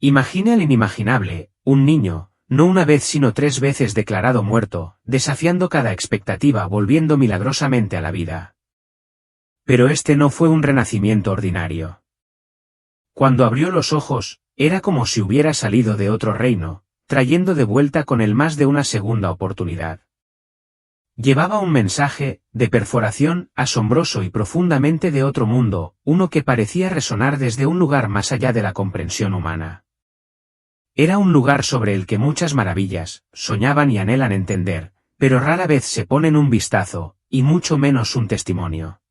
Imagine el inimaginable, un niño, no una vez sino 3 veces declarado muerto, desafiando cada expectativa, volviendo milagrosamente a la vida. Pero este no fue un renacimiento ordinario. Cuando abrió los ojos, era como si hubiera salido de otro reino, trayendo de vuelta con él más de una segunda oportunidad. Llevaba un mensaje, de perforación, asombroso y profundamente de otro mundo, uno que parecía resonar desde un lugar más allá de la comprensión humana. Era un lugar sobre el que muchas maravillas, soñaban y anhelan entender, pero rara vez se ponen un vistazo, y mucho menos un testimonio.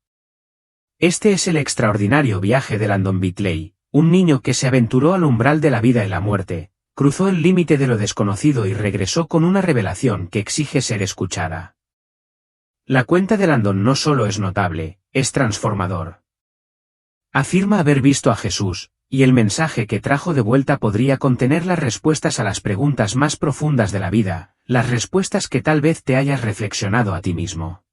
Este es el extraordinario viaje de Landon Bitley, un niño que se aventuró al umbral de la vida y la muerte, cruzó el límite de lo desconocido y regresó con una revelación que exige ser escuchada. La cuenta de Landon no solo es notable, es transformador. Afirma haber visto a Jesús, y el mensaje que trajo de vuelta podría contener las respuestas a las preguntas más profundas de la vida, las respuestas que tal vez te hayas reflexionado a ti mismo.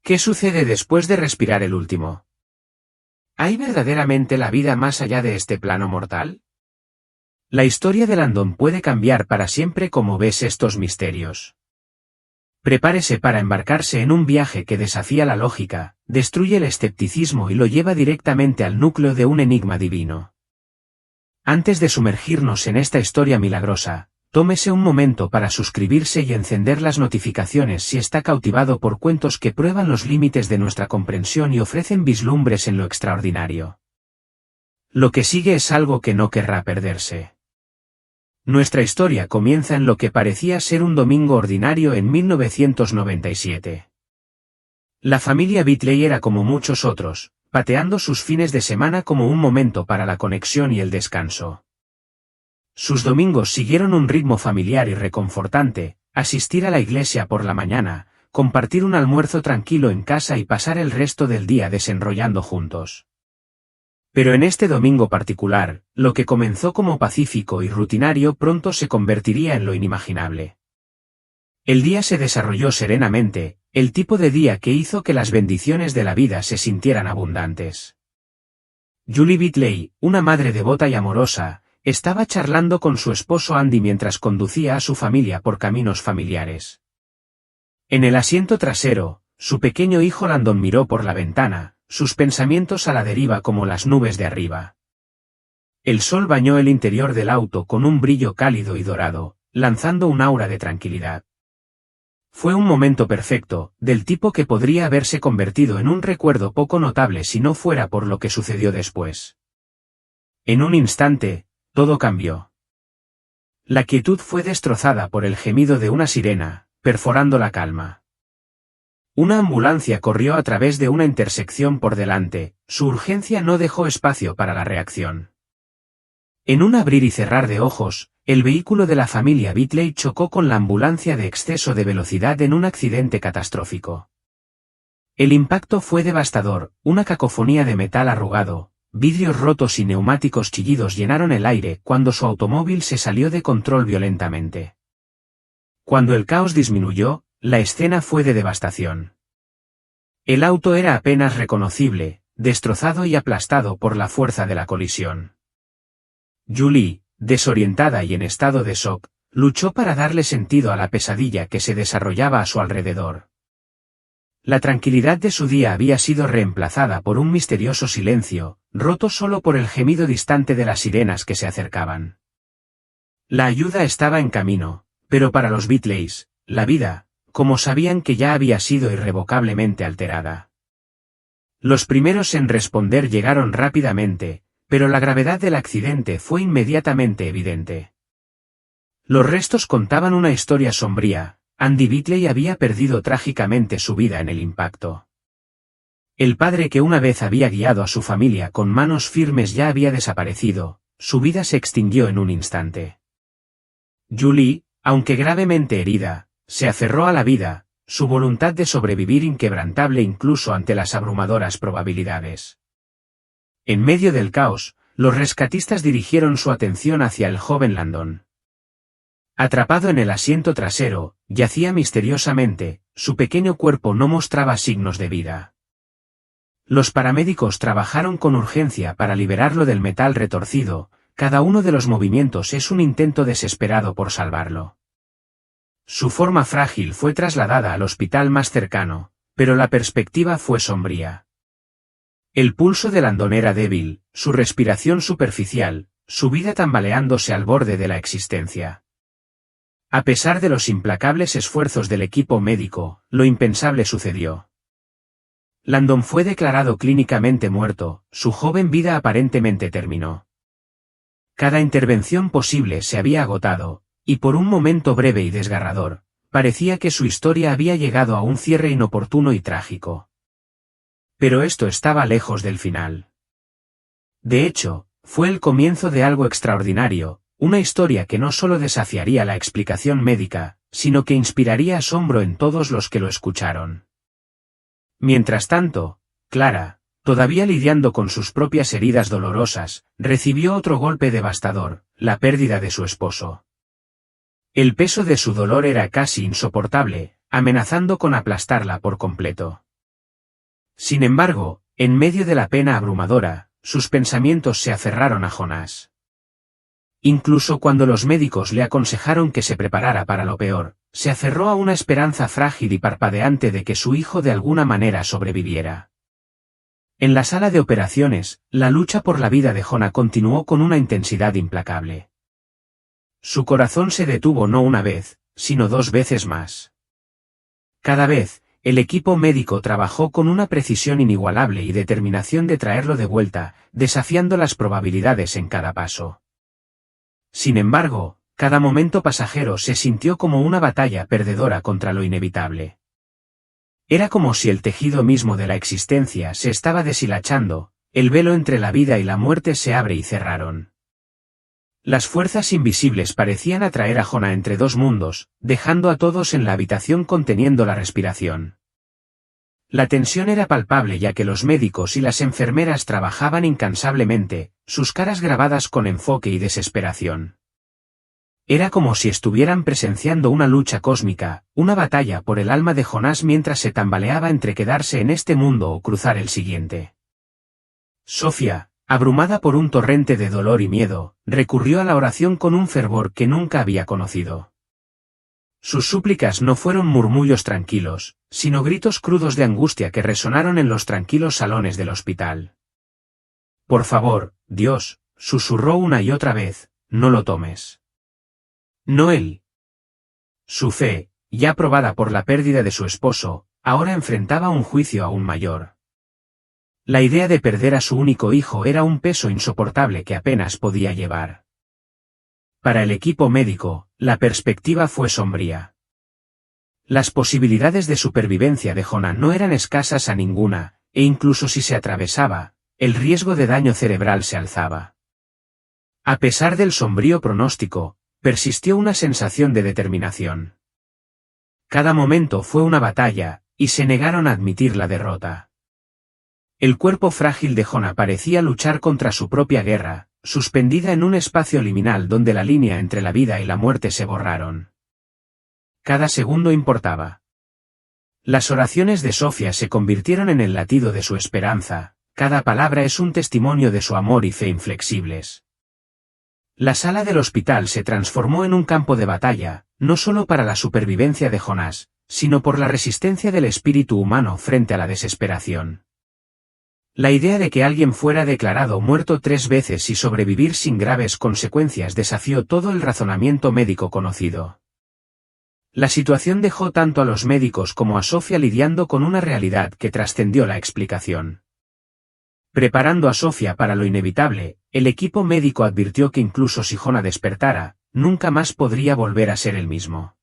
¿Qué sucede después de respirar el último? ¿Hay verdaderamente la vida más allá de este plano mortal? La historia de Landon puede cambiar para siempre cómo ves estos misterios. Prepárese para embarcarse en un viaje que desafía la lógica, destruye el escepticismo y lo lleva directamente al núcleo de un enigma divino. Antes de sumergirnos en esta historia milagrosa, tómese un momento para suscribirse y encender las notificaciones si está cautivado por cuentos que prueban los límites de nuestra comprensión y ofrecen vislumbres en lo extraordinario. Lo que sigue es algo que no querrá perderse. Nuestra historia comienza en lo que parecía ser un domingo ordinario en 1997. La familia Bitley era como muchos otros, pateando sus fines de semana como un momento para la conexión y el descanso. Sus domingos siguieron un ritmo familiar y reconfortante, asistir a la iglesia por la mañana, compartir un almuerzo tranquilo en casa y pasar el resto del día desenrollando juntos. Pero en este domingo particular, lo que comenzó como pacífico y rutinario pronto se convertiría en lo inimaginable. El día se desarrolló serenamente, el tipo de día que hizo que las bendiciones de la vida se sintieran abundantes. Julie Bitley, una madre devota y amorosa, estaba charlando con su esposo Andy mientras conducía a su familia por caminos familiares. En el asiento trasero, su pequeño hijo Landon miró por la ventana, sus pensamientos a la deriva como las nubes de arriba. El sol bañó el interior del auto con un brillo cálido y dorado, lanzando un aura de tranquilidad. Fue un momento perfecto, del tipo que podría haberse convertido en un recuerdo poco notable si no fuera por lo que sucedió después. En un instante, todo cambió. La quietud fue destrozada por el gemido de una sirena, perforando la calma. Una ambulancia corrió a través de una intersección por delante, su urgencia no dejó espacio para la reacción. En un abrir y cerrar de ojos, el vehículo de la familia Bitley chocó con la ambulancia de exceso de velocidad en un accidente catastrófico. El impacto fue devastador, una cacofonía de metal arrugado, vidrios rotos y neumáticos chillidos llenaron el aire cuando su automóvil se salió de control violentamente. Cuando el caos disminuyó, la escena fue de devastación. El auto era apenas reconocible, destrozado y aplastado por la fuerza de la colisión. Julie, desorientada y en estado de shock, luchó para darle sentido a la pesadilla que se desarrollaba a su alrededor. La tranquilidad de su día había sido reemplazada por un misterioso silencio, roto solo por el gemido distante de las sirenas que se acercaban. La ayuda estaba en camino, pero para los Bitleys, la vida, como sabían que ya había sido irrevocablemente alterada. Los primeros en responder llegaron rápidamente, pero la gravedad del accidente fue inmediatamente evidente. Los restos contaban una historia sombría. Andy Bitley había perdido trágicamente su vida en el impacto. El padre que una vez había guiado a su familia con manos firmes ya había desaparecido, su vida se extinguió en un instante. Julie, aunque gravemente herida, se aferró a la vida, su voluntad de sobrevivir inquebrantable incluso ante las abrumadoras probabilidades. En medio del caos, los rescatistas dirigieron su atención hacia el joven Landon. Atrapado en el asiento trasero, yacía misteriosamente, su pequeño cuerpo no mostraba signos de vida. Los paramédicos trabajaron con urgencia para liberarlo del metal retorcido, cada uno de los movimientos es un intento desesperado por salvarlo. Su forma frágil fue trasladada al hospital más cercano, pero la perspectiva fue sombría. El pulso de Landon era débil, su respiración superficial, su vida tambaleándose al borde de la existencia. A pesar de los implacables esfuerzos del equipo médico, lo impensable sucedió. Landon fue declarado clínicamente muerto, su joven vida aparentemente terminó. Cada intervención posible se había agotado, y por un momento breve y desgarrador, parecía que su historia había llegado a un cierre inoportuno y trágico. Pero esto estaba lejos del final. De hecho, fue el comienzo de algo extraordinario, una historia que no solo desafiaría la explicación médica, sino que inspiraría asombro en todos los que lo escucharon. Mientras tanto, Clara, todavía lidiando con sus propias heridas dolorosas, recibió otro golpe devastador, la pérdida de su esposo. El peso de su dolor era casi insoportable, amenazando con aplastarla por completo. Sin embargo, en medio de la pena abrumadora, sus pensamientos se aferraron a Jonás. Incluso cuando los médicos le aconsejaron que se preparara para lo peor, se aferró a una esperanza frágil y parpadeante de que su hijo de alguna manera sobreviviera. En la sala de operaciones, la lucha por la vida de Jonah continuó con una intensidad implacable. Su corazón se detuvo no una vez, sino 2 veces más. Cada vez, el equipo médico trabajó con una precisión inigualable y determinación de traerlo de vuelta, desafiando las probabilidades en cada paso. Sin embargo, cada momento pasajero se sintió como una batalla perdedora contra lo inevitable. Era como si el tejido mismo de la existencia se estaba deshilachando, el velo entre la vida y la muerte se abre y cerraron. Las fuerzas invisibles parecían atraer a Jonah entre 2 mundos, dejando a todos en la habitación conteniendo la respiración. La tensión era palpable ya que los médicos y las enfermeras trabajaban incansablemente, sus caras grabadas con enfoque y desesperación. Era como si estuvieran presenciando una lucha cósmica, una batalla por el alma de Jonás mientras se tambaleaba entre quedarse en este mundo o cruzar el siguiente. Sofía, abrumada por un torrente de dolor y miedo, recurrió a la oración con un fervor que nunca había conocido. Sus súplicas no fueron murmullos tranquilos, sino gritos crudos de angustia que resonaron en los tranquilos salones del hospital. «Por favor, Dios», susurró una y otra vez, «no lo tomes». No él. Su fe, ya probada por la pérdida de su esposo, ahora enfrentaba un juicio aún mayor. La idea de perder a su único hijo era un peso insoportable que apenas podía llevar. Para el equipo médico, la perspectiva fue sombría. Las posibilidades de supervivencia de Jonah no eran escasas a ninguna, e incluso si se atravesaba, el riesgo de daño cerebral se alzaba. A pesar del sombrío pronóstico, persistió una sensación de determinación. Cada momento fue una batalla, y se negaron a admitir la derrota. El cuerpo frágil de Jonah parecía luchar contra su propia guerra, suspendida en un espacio liminal donde la línea entre la vida y la muerte se borraron. Cada segundo importaba. Las oraciones de Sofía se convirtieron en el latido de su esperanza, cada palabra es un testimonio de su amor y fe inflexibles. La sala del hospital se transformó en un campo de batalla, no solo para la supervivencia de Jonás, sino por la resistencia del espíritu humano frente a la desesperación. La idea de que alguien fuera declarado muerto 3 veces y sobrevivir sin graves consecuencias desafió todo el razonamiento médico conocido. La situación dejó tanto a los médicos como a Sofía lidiando con una realidad que trascendió la explicación. Preparando a Sofía para lo inevitable, el equipo médico advirtió que incluso si Jonah despertara, nunca más podría volver a ser el mismo.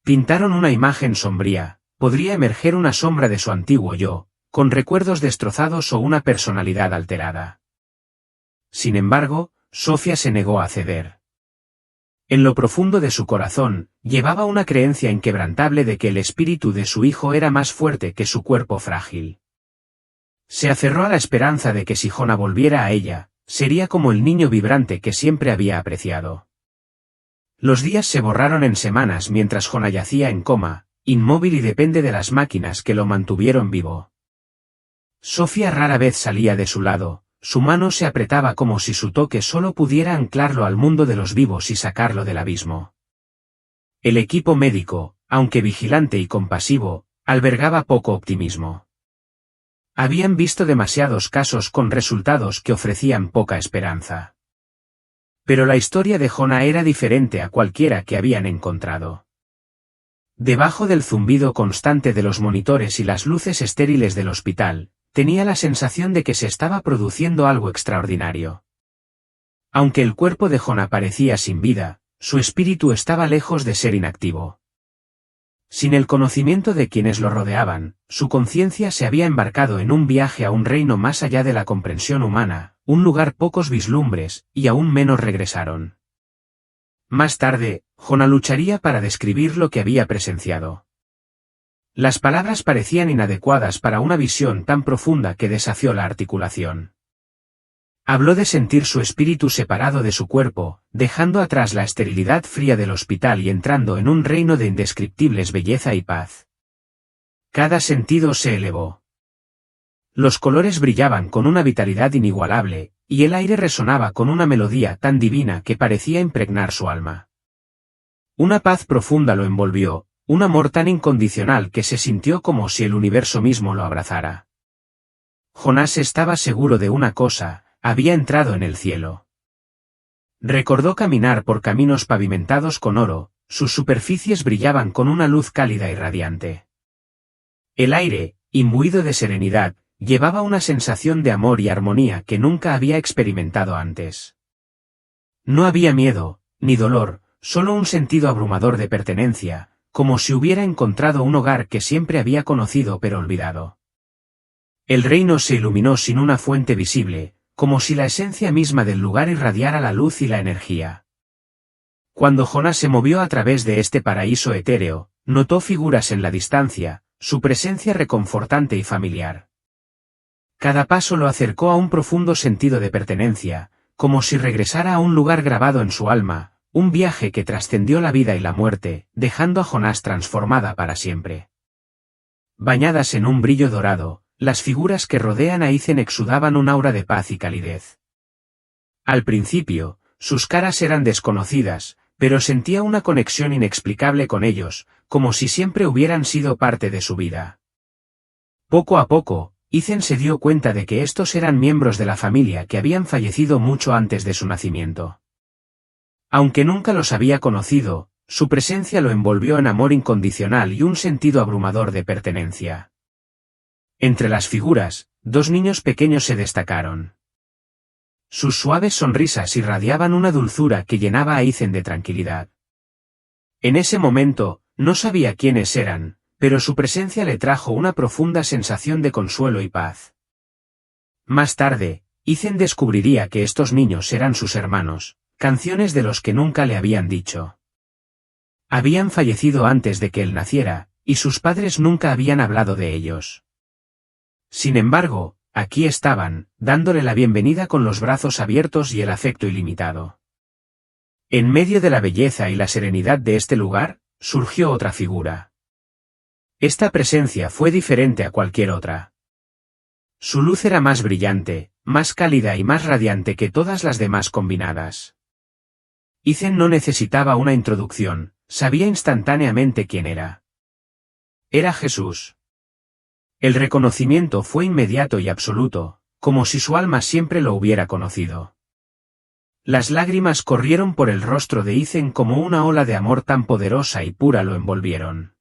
Pintaron una imagen sombría, podría emerger una sombra de su antiguo yo, con recuerdos destrozados o una personalidad alterada. Sin embargo, Sofía se negó a ceder. En lo profundo de su corazón, llevaba una creencia inquebrantable de que el espíritu de su hijo era más fuerte que su cuerpo frágil. Se aferró a la esperanza de que si Jonah volviera a ella, sería como el niño vibrante que siempre había apreciado. Los días se borraron en semanas mientras Jonah yacía en coma, inmóvil y depende de las máquinas que lo mantuvieron vivo. Sofía rara vez salía de su lado, su mano se apretaba como si su toque solo pudiera anclarlo al mundo de los vivos y sacarlo del abismo. El equipo médico, aunque vigilante y compasivo, albergaba poco optimismo. Habían visto demasiados casos con resultados que ofrecían poca esperanza. Pero la historia de Jonah era diferente a cualquiera que habían encontrado. Debajo del zumbido constante de los monitores y las luces estériles del hospital, tenía la sensación de que se estaba produciendo algo extraordinario. Aunque el cuerpo de Jonah parecía sin vida, su espíritu estaba lejos de ser inactivo. Sin el conocimiento de quienes lo rodeaban, su conciencia se había embarcado en un viaje a un reino más allá de la comprensión humana, un lugar pocos vislumbres, y aún menos regresaron. Más tarde, Jonah lucharía para describir lo que había presenciado. Las palabras parecían inadecuadas para una visión tan profunda que desafió la articulación. Habló de sentir su espíritu separado de su cuerpo, dejando atrás la esterilidad fría del hospital y entrando en un reino de indescriptibles belleza y paz. Cada sentido se elevó. Los colores brillaban con una vitalidad inigualable, y el aire resonaba con una melodía tan divina que parecía impregnar su alma. Una paz profunda lo envolvió, un amor tan incondicional que se sintió como si el universo mismo lo abrazara. Jonás estaba seguro de una cosa: había entrado en el cielo. Recordó caminar por caminos pavimentados con oro, sus superficies brillaban con una luz cálida y radiante. El aire, imbuido de serenidad, llevaba una sensación de amor y armonía que nunca había experimentado antes. No había miedo, ni dolor, solo un sentido abrumador de pertenencia, como si hubiera encontrado un hogar que siempre había conocido pero olvidado. El reino se iluminó sin una fuente visible, como si la esencia misma del lugar irradiara la luz y la energía. Cuando Jonás se movió a través de este paraíso etéreo, notó figuras en la distancia, su presencia reconfortante y familiar. Cada paso lo acercó a un profundo sentido de pertenencia, como si regresara a un lugar grabado en su alma, un viaje que trascendió la vida y la muerte, dejando a Jonás transformada para siempre. Bañadas en un brillo dorado, las figuras que rodean a Ethan exudaban un aura de paz y calidez. Al principio, sus caras eran desconocidas, pero sentía una conexión inexplicable con ellos, como si siempre hubieran sido parte de su vida. Poco a poco, Ethan se dio cuenta de que estos eran miembros de la familia que habían fallecido mucho antes de su nacimiento. Aunque nunca los había conocido, su presencia lo envolvió en amor incondicional y un sentido abrumador de pertenencia. Entre las figuras, dos niños pequeños se destacaron. Sus suaves sonrisas irradiaban una dulzura que llenaba a Ethan de tranquilidad. En ese momento, no sabía quiénes eran, pero su presencia le trajo una profunda sensación de consuelo y paz. Más tarde, Ethan descubriría que estos niños eran sus hermanos, canciones de los que nunca le habían dicho. Habían fallecido antes de que él naciera, y sus padres nunca habían hablado de ellos. Sin embargo, aquí estaban, dándole la bienvenida con los brazos abiertos y el afecto ilimitado. En medio de la belleza y la serenidad de este lugar, surgió otra figura. Esta presencia fue diferente a cualquier otra. Su luz era más brillante, más cálida y más radiante que todas las demás combinadas. Ethan no necesitaba una introducción, sabía instantáneamente quién era. Era Jesús. El reconocimiento fue inmediato y absoluto, como si su alma siempre lo hubiera conocido. Las lágrimas corrieron por el rostro de Ethan como una ola de amor tan poderosa y pura lo envolvieron.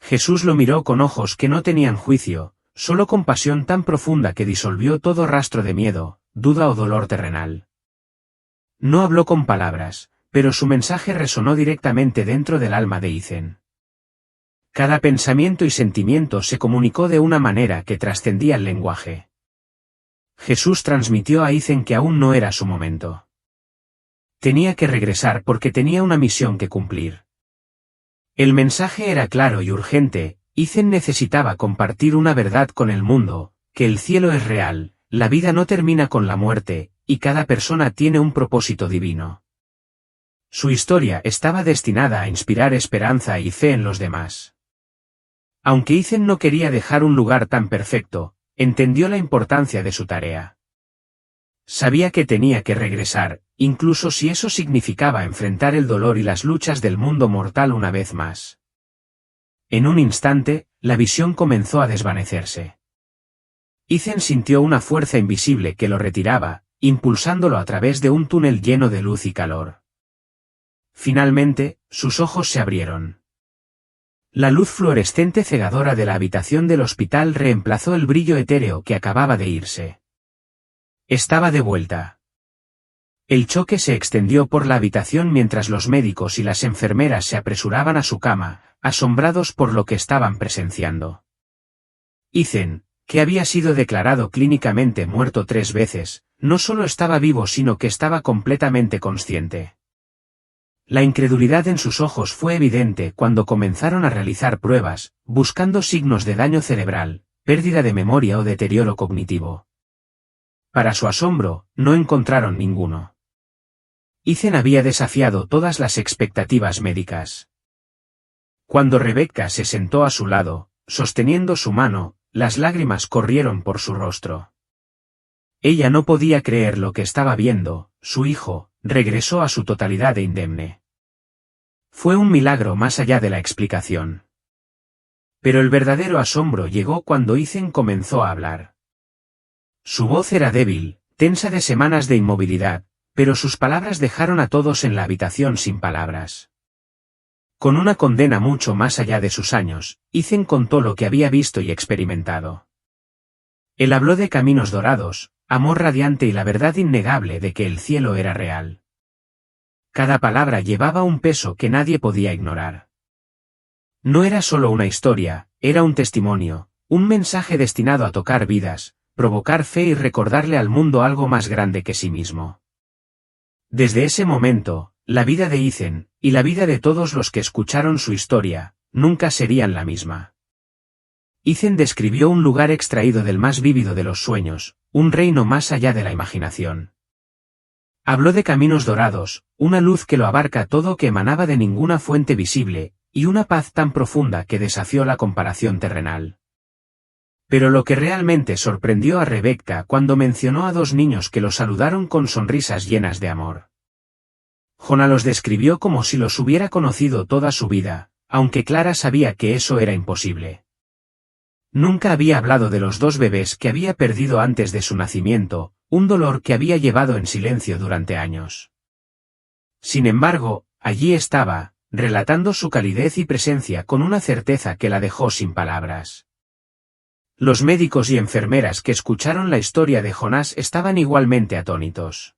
Jesús lo miró con ojos que no tenían juicio, solo compasión tan profunda que disolvió todo rastro de miedo, duda o dolor terrenal. No habló con palabras, pero su mensaje resonó directamente dentro del alma de Ethan. Cada pensamiento y sentimiento se comunicó de una manera que trascendía el lenguaje. Jesús transmitió a Ethan que aún no era su momento. Tenía que regresar porque tenía una misión que cumplir. El mensaje era claro y urgente: Ethan necesitaba compartir una verdad con el mundo, que el cielo es real, la vida no termina con la muerte, y cada persona tiene un propósito divino. Su historia estaba destinada a inspirar esperanza y fe en los demás. Aunque Ethan no quería dejar un lugar tan perfecto, entendió la importancia de su tarea. Sabía que tenía que regresar, incluso si eso significaba enfrentar el dolor y las luchas del mundo mortal una vez más. En un instante, la visión comenzó a desvanecerse. Ethan sintió una fuerza invisible que lo retiraba, impulsándolo a través de un túnel lleno de luz y calor. Finalmente, sus ojos se abrieron. La luz fluorescente cegadora de la habitación del hospital reemplazó el brillo etéreo que acababa de irse. Estaba de vuelta. El choque se extendió por la habitación mientras los médicos y las enfermeras se apresuraban a su cama, asombrados por lo que estaban presenciando. Ethan, que había sido declarado clínicamente muerto 3 veces, no solo estaba vivo sino que estaba completamente consciente. La incredulidad en sus ojos fue evidente cuando comenzaron a realizar pruebas, buscando signos de daño cerebral, pérdida de memoria o deterioro cognitivo. Para su asombro, no encontraron ninguno. Ethan había desafiado todas las expectativas médicas. Cuando Rebecca se sentó a su lado, sosteniendo su mano, las lágrimas corrieron por su rostro. Ella no podía creer lo que estaba viendo, su hijo regresó a su totalidad e indemne. Fue un milagro más allá de la explicación. Pero el verdadero asombro llegó cuando Ethan comenzó a hablar. Su voz era débil, tensa de semanas de inmovilidad, pero sus palabras dejaron a todos en la habitación sin palabras. Con una condena mucho más allá de sus años, Ethan contó lo que había visto y experimentado. Él habló de caminos dorados, amor radiante y la verdad innegable de que el cielo era real. Cada palabra llevaba un peso que nadie podía ignorar. No era solo una historia, era un testimonio, un mensaje destinado a tocar vidas, provocar fe y recordarle al mundo algo más grande que sí mismo. Desde ese momento, la vida de Ethan, y la vida de todos los que escucharon su historia, nunca serían la misma. Ethan describió un lugar extraído del más vívido de los sueños, un reino más allá de la imaginación. Habló de caminos dorados, una luz que lo abarca todo que emanaba de ninguna fuente visible, y una paz tan profunda que desafió la comparación terrenal. Pero lo que realmente sorprendió a Rebecca cuando mencionó a 2 niños que lo saludaron con sonrisas llenas de amor. Jonah los describió como si los hubiera conocido toda su vida, aunque Clara sabía que eso era imposible. Nunca había hablado de los 2 bebés que había perdido antes de su nacimiento, un dolor que había llevado en silencio durante años. Sin embargo, allí estaba, relatando su calidez y presencia con una certeza que la dejó sin palabras. Los médicos y enfermeras que escucharon la historia de Jonás estaban igualmente atónitos.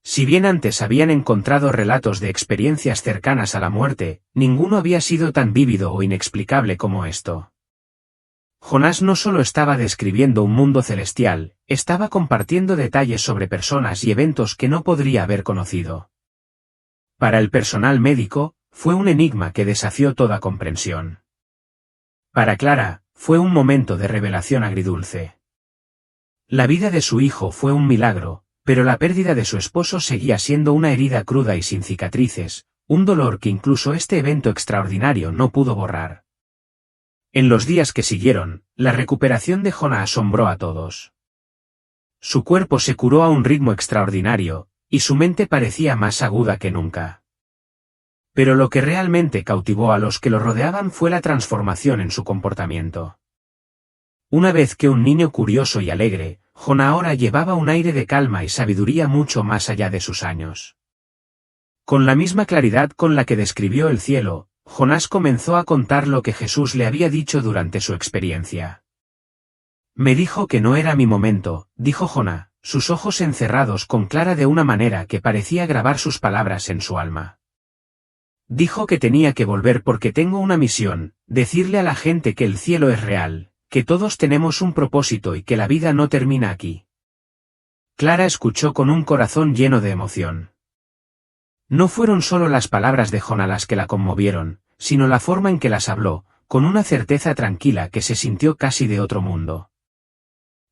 Si bien antes habían encontrado relatos de experiencias cercanas a la muerte, ninguno había sido tan vívido o inexplicable como esto. Jonás no solo estaba describiendo un mundo celestial, estaba compartiendo detalles sobre personas y eventos que no podría haber conocido. Para el personal médico, fue un enigma que desafió toda comprensión. Para Clara, fue un momento de revelación agridulce. La vida de su hijo fue un milagro, pero la pérdida de su esposo seguía siendo una herida cruda y sin cicatrices, un dolor que incluso este evento extraordinario no pudo borrar. En los días que siguieron, la recuperación de Jonah asombró a todos. Su cuerpo se curó a un ritmo extraordinario, y su mente parecía más aguda que nunca. Pero lo que realmente cautivó a los que lo rodeaban fue la transformación en su comportamiento. Una vez que un niño curioso y alegre, Jonah ahora llevaba un aire de calma y sabiduría mucho más allá de sus años. Con la misma claridad con la que describió el cielo, Jonás comenzó a contar lo que Jesús le había dicho durante su experiencia. Me dijo que no era mi momento, dijo Jonah, sus ojos encerrados con Clara de una manera que parecía grabar sus palabras en su alma. Dijo que tenía que volver porque tengo una misión, decirle a la gente que el cielo es real, que todos tenemos un propósito y que la vida no termina aquí. Clara escuchó con un corazón lleno de emoción. No fueron solo las palabras de Jonah las que la conmovieron, sino la forma en que las habló, con una certeza tranquila que se sintió casi de otro mundo.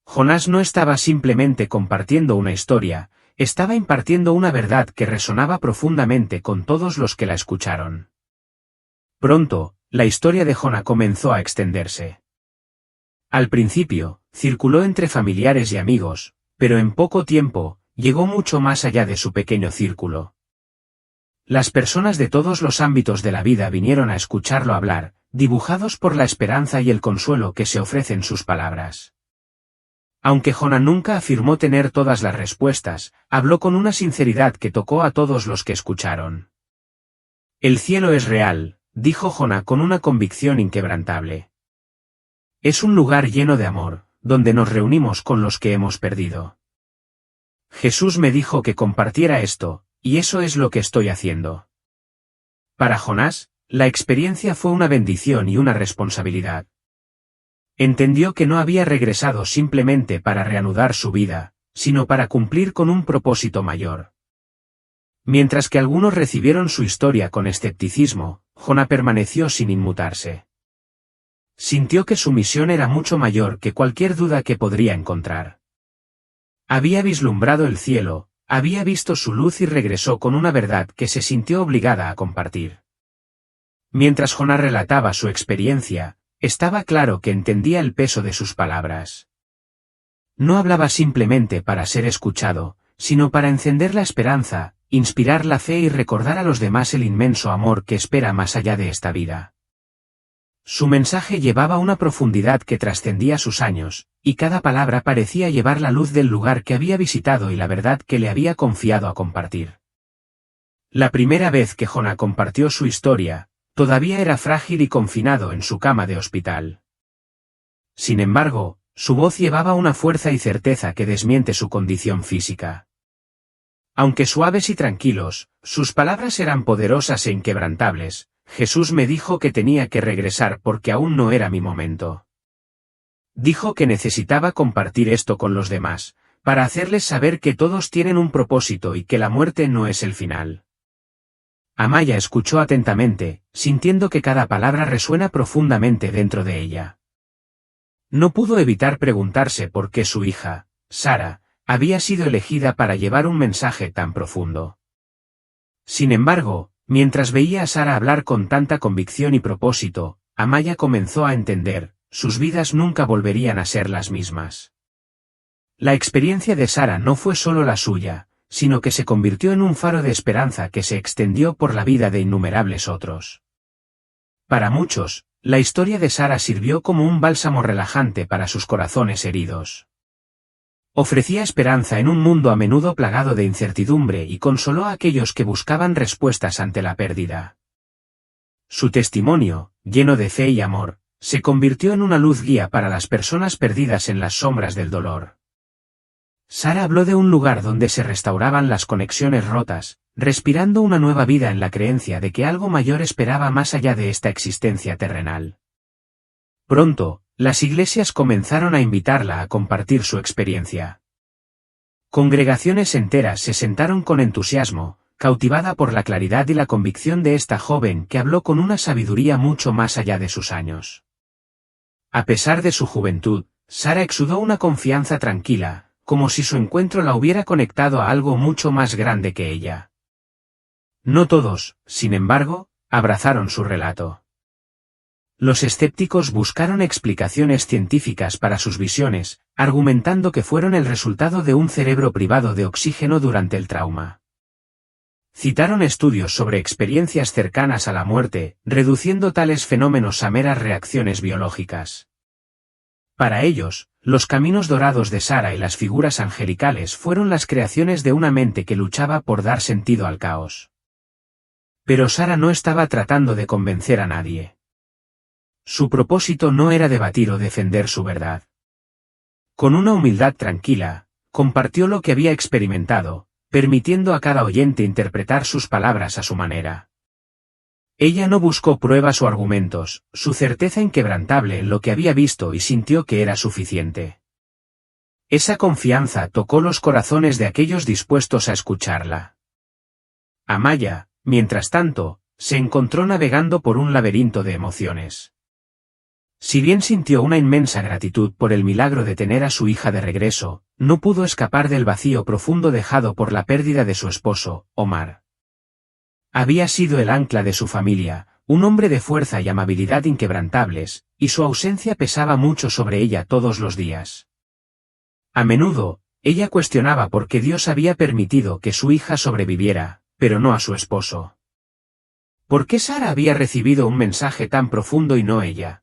Jonás no estaba simplemente compartiendo una historia, estaba impartiendo una verdad que resonaba profundamente con todos los que la escucharon. Pronto, la historia de Jonah comenzó a extenderse. Al principio, circuló entre familiares y amigos, pero en poco tiempo, llegó mucho más allá de su pequeño círculo. Las personas de todos los ámbitos de la vida vinieron a escucharlo hablar, dibujados por la esperanza y el consuelo que se ofrecen sus palabras. Aunque Jonah nunca afirmó tener todas las respuestas, habló con una sinceridad que tocó a todos los que escucharon. El cielo es real, dijo Jonah con una convicción inquebrantable. Es un lugar lleno de amor, donde nos reunimos con los que hemos perdido. Jesús me dijo que compartiera esto, y eso es lo que estoy haciendo. Para Jonás, la experiencia fue una bendición y una responsabilidad. Entendió que no había regresado simplemente para reanudar su vida, sino para cumplir con un propósito mayor. Mientras que algunos recibieron su historia con escepticismo, Jonah permaneció sin inmutarse. Sintió que su misión era mucho mayor que cualquier duda que podría encontrar. Había vislumbrado el cielo, había visto su luz y regresó con una verdad que se sintió obligada a compartir. Mientras Jonah relataba su experiencia, estaba claro que entendía el peso de sus palabras. No hablaba simplemente para ser escuchado, sino para encender la esperanza, inspirar la fe y recordar a los demás el inmenso amor que espera más allá de esta vida. Su mensaje llevaba una profundidad que trascendía sus años, y cada palabra parecía llevar la luz del lugar que había visitado y la verdad que le había confiado a compartir. La primera vez que Jonah compartió su historia, todavía era frágil y confinado en su cama de hospital. Sin embargo, su voz llevaba una fuerza y certeza que desmiente su condición física. Aunque suaves y tranquilos, sus palabras eran poderosas e inquebrantables. Jesús me dijo que tenía que regresar porque aún no era mi momento. Dijo que necesitaba compartir esto con los demás, para hacerles saber que todos tienen un propósito y que la muerte no es el final. Amaya escuchó atentamente, sintiendo que cada palabra resuena profundamente dentro de ella. No pudo evitar preguntarse por qué su hija, Sara, había sido elegida para llevar un mensaje tan profundo. Sin embargo, mientras veía a Sara hablar con tanta convicción y propósito, Amaya comenzó a entender, sus vidas nunca volverían a ser las mismas. La experiencia de Sara no fue solo la suya, sino que se convirtió en un faro de esperanza que se extendió por la vida de innumerables otros. Para muchos, la historia de Sara sirvió como un bálsamo relajante para sus corazones heridos. Ofrecía esperanza en un mundo a menudo plagado de incertidumbre y consoló a aquellos que buscaban respuestas ante la pérdida. Su testimonio, lleno de fe y amor, se convirtió en una luz guía para las personas perdidas en las sombras del dolor. Sara habló de un lugar donde se restauraban las conexiones rotas, respirando una nueva vida en la creencia de que algo mayor esperaba más allá de esta existencia terrenal. Pronto, las iglesias comenzaron a invitarla a compartir su experiencia. Congregaciones enteras se sentaron con entusiasmo, cautivada por la claridad y la convicción de esta joven que habló con una sabiduría mucho más allá de sus años. A pesar de su juventud, Sara exudó una confianza tranquila, como si su encuentro la hubiera conectado a algo mucho más grande que ella. No todos, sin embargo, abrazaron su relato. Los escépticos buscaron explicaciones científicas para sus visiones, argumentando que fueron el resultado de un cerebro privado de oxígeno durante el trauma. Citaron estudios sobre experiencias cercanas a la muerte, reduciendo tales fenómenos a meras reacciones biológicas. Para ellos, los caminos dorados de Sara y las figuras angelicales fueron las creaciones de una mente que luchaba por dar sentido al caos. Pero Sara no estaba tratando de convencer a nadie. Su propósito no era debatir o defender su verdad. Con una humildad tranquila, compartió lo que había experimentado, permitiendo a cada oyente interpretar sus palabras a su manera. Ella no buscó pruebas o argumentos, su certeza inquebrantable en lo que había visto y sintió que era suficiente. Esa confianza tocó los corazones de aquellos dispuestos a escucharla. Amaya, mientras tanto, se encontró navegando por un laberinto de emociones. Si bien sintió una inmensa gratitud por el milagro de tener a su hija de regreso, no pudo escapar del vacío profundo dejado por la pérdida de su esposo, Omar. Había sido el ancla de su familia, un hombre de fuerza y amabilidad inquebrantables, y su ausencia pesaba mucho sobre ella todos los días. A menudo, ella cuestionaba por qué Dios había permitido que su hija sobreviviera, pero no a su esposo. ¿Por qué Sara había recibido un mensaje tan profundo y no ella?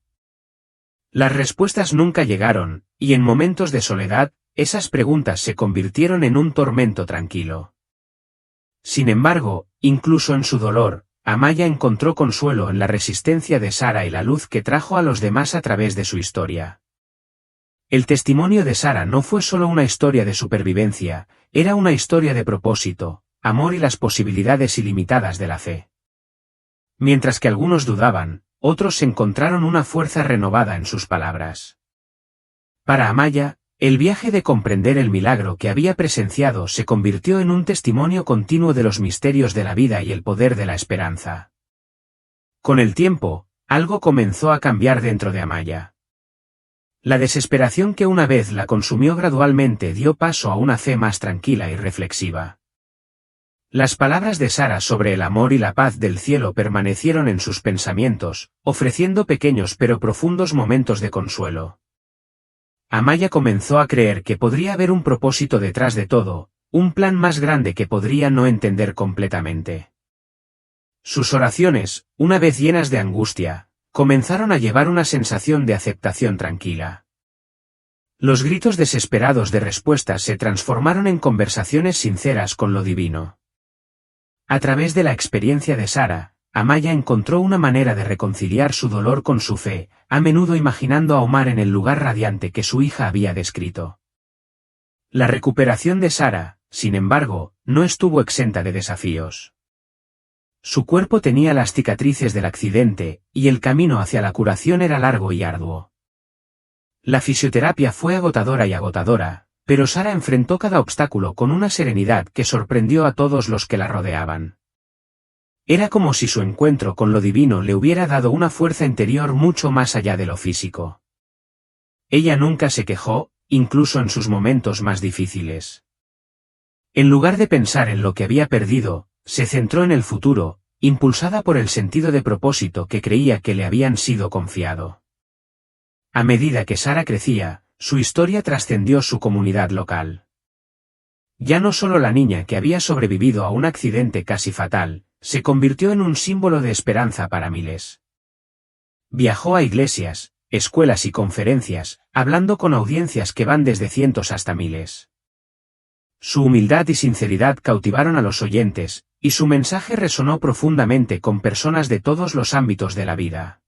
Las respuestas nunca llegaron, y en momentos de soledad, esas preguntas se convirtieron en un tormento tranquilo. Sin embargo, incluso en su dolor, Amaya encontró consuelo en la resistencia de Sara y la luz que trajo a los demás a través de su historia. El testimonio de Sara no fue solo una historia de supervivencia, era una historia de propósito, amor y las posibilidades ilimitadas de la fe. Mientras que algunos dudaban, otros encontraron una fuerza renovada en sus palabras. Para Amaya, el viaje de comprender el milagro que había presenciado se convirtió en un testimonio continuo de los misterios de la vida y el poder de la esperanza. Con el tiempo, algo comenzó a cambiar dentro de Amaya. La desesperación que una vez la consumió gradualmente dio paso a una fe más tranquila y reflexiva. Las palabras de Sara sobre el amor y la paz del cielo permanecieron en sus pensamientos, ofreciendo pequeños pero profundos momentos de consuelo. Amaya comenzó a creer que podría haber un propósito detrás de todo, un plan más grande que podría no entender completamente. Sus oraciones, una vez llenas de angustia, comenzaron a llevar una sensación de aceptación tranquila. Los gritos desesperados de respuestas se transformaron en conversaciones sinceras con lo divino. A través de la experiencia de Sara, Amaya encontró una manera de reconciliar su dolor con su fe, a menudo imaginando a Omar en el lugar radiante que su hija había descrito. La recuperación de Sara, sin embargo, no estuvo exenta de desafíos. Su cuerpo tenía las cicatrices del accidente, y el camino hacia la curación era largo y arduo. La fisioterapia fue agotadora, pero Sara enfrentó cada obstáculo con una serenidad que sorprendió a todos los que la rodeaban. Era como si su encuentro con lo divino le hubiera dado una fuerza interior mucho más allá de lo físico. Ella nunca se quejó, incluso en sus momentos más difíciles. En lugar de pensar en lo que había perdido, se centró en el futuro, impulsada por el sentido de propósito que creía que le habían sido confiado. A medida que Sara crecía, su historia trascendió su comunidad local. Ya no solo la niña que había sobrevivido a un accidente casi fatal, se convirtió en un símbolo de esperanza para miles. Viajó a iglesias, escuelas y conferencias, hablando con audiencias que van desde cientos hasta miles. Su humildad y sinceridad cautivaron a los oyentes, y su mensaje resonó profundamente con personas de todos los ámbitos de la vida.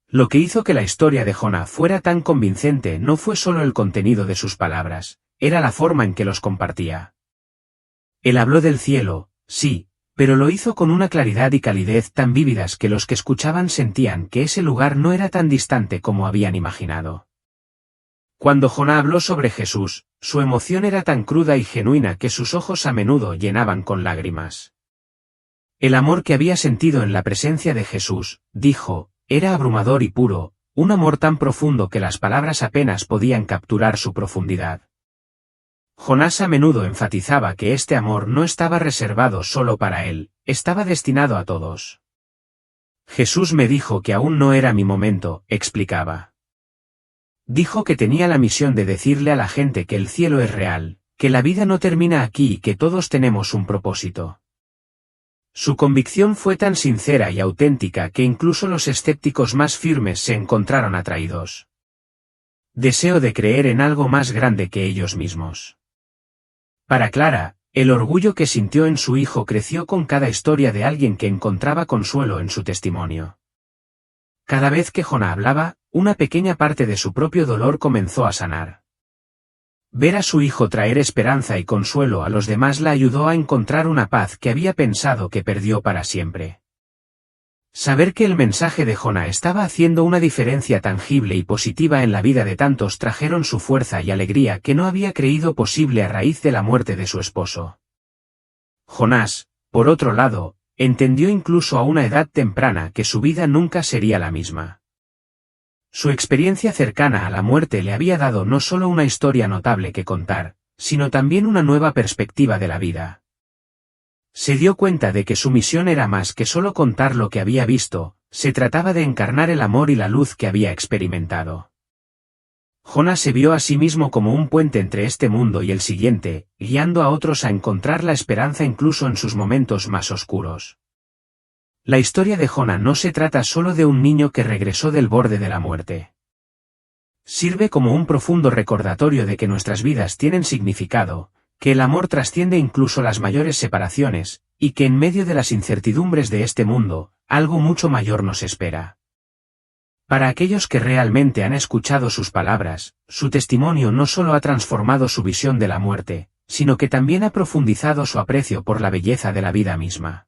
Lo que hizo que la historia de Jonah fuera tan convincente no fue solo el contenido de sus palabras, era la forma en que los compartía. Él habló del cielo, sí, pero lo hizo con una claridad y calidez tan vívidas que los que escuchaban sentían que ese lugar no era tan distante como habían imaginado. Cuando Jonah habló sobre Jesús, su emoción era tan cruda y genuina que sus ojos a menudo llenaban con lágrimas. El amor que había sentido en la presencia de Jesús, dijo, era abrumador y puro, un amor tan profundo que las palabras apenas podían capturar su profundidad. Jonás a menudo enfatizaba que este amor no estaba reservado solo para él, estaba destinado a todos. Jesús me dijo que aún no era mi momento, explicaba. Dijo que tenía la misión de decirle a la gente que el cielo es real, que la vida no termina aquí y que todos tenemos un propósito. Su convicción fue tan sincera y auténtica que incluso los escépticos más firmes se encontraron atraídos. Deseo de creer en algo más grande que ellos mismos. Para Clara, el orgullo que sintió en su hijo creció con cada historia de alguien que encontraba consuelo en su testimonio. Cada vez que Jonah hablaba, una pequeña parte de su propio dolor comenzó a sanar. Ver a su hijo traer esperanza y consuelo a los demás la ayudó a encontrar una paz que había pensado que perdió para siempre. Saber que el mensaje de Jonah estaba haciendo una diferencia tangible y positiva en la vida de tantos trajeron su fuerza y alegría que no había creído posible a raíz de la muerte de su esposo. Jonás, por otro lado, entendió incluso a una edad temprana que su vida nunca sería la misma. Su experiencia cercana a la muerte le había dado no solo una historia notable que contar, sino también una nueva perspectiva de la vida. Se dio cuenta de que su misión era más que solo contar lo que había visto, se trataba de encarnar el amor y la luz que había experimentado. Jonás se vio a sí mismo como un puente entre este mundo y el siguiente, guiando a otros a encontrar la esperanza incluso en sus momentos más oscuros. La historia de Jonás no se trata solo de un niño que regresó del borde de la muerte. Sirve como un profundo recordatorio de que nuestras vidas tienen significado, que el amor trasciende incluso las mayores separaciones, y que en medio de las incertidumbres de este mundo, algo mucho mayor nos espera. Para aquellos que realmente han escuchado sus palabras, su testimonio no solo ha transformado su visión de la muerte, sino que también ha profundizado su aprecio por la belleza de la vida misma.